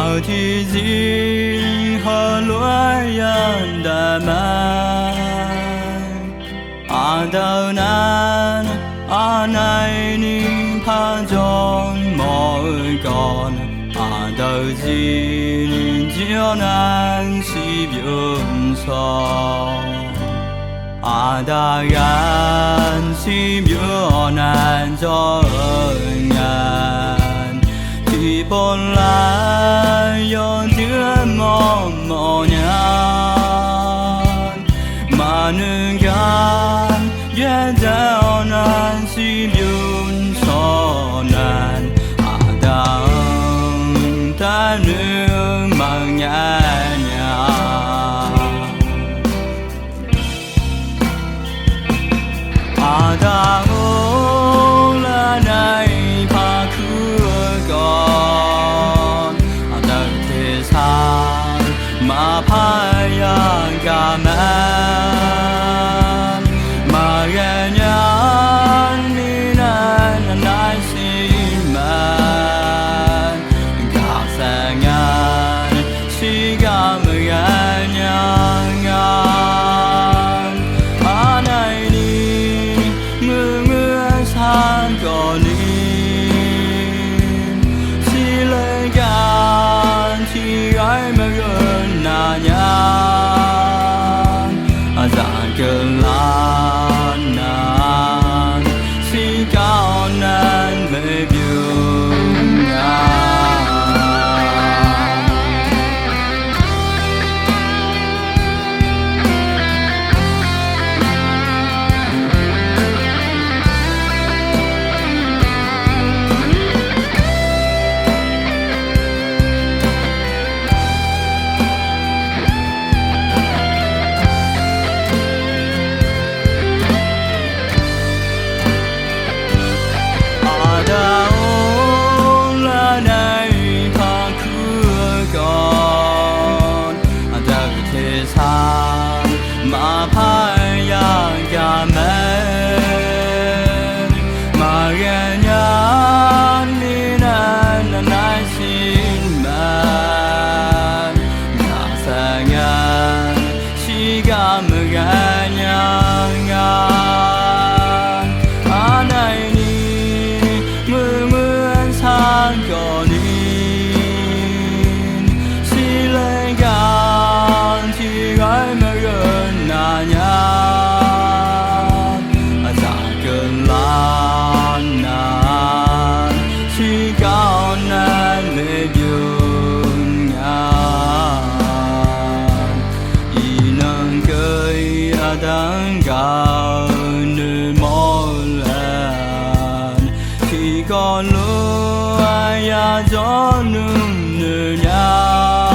ảo thì gì hờ lối yên đà đâu nan này ni pha giòn mỗi con đâu gì chiều nan si biếng so đã gan si biếng nan cho ngàn thì bốn lại yon tiếng mong mỏi nhàn mà nương gan ghé theo nan si biếng so nan đã ta nương mang nhẹ nhàng đã là này pha khứa con đã thế sao mà phải cả man mà ghé nhắn đi nan nai xin man cả sang ngàn si cả mưa ghé nhang này đi mưa mưa sang còn đi si lên gan chỉ ai mà gần na nhang giang cơn lan nan si cao nan mê biếng mà phải cả mẹ mà ghé nhắn đi nan nai xin man cả sang ngàn chỉ cả mưa ghé nhang này đi mưa mưa sang còn đi si lên gan chỉ ai mà gần na nhang giang cơn lan nan chỉ cao nan mê biếng ngàn y nâng cây đang cao nơi mỏi lan thì còn lúa ya gió nương nơi nhang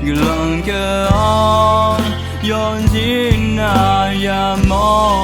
lần cơ yon jin na ya mo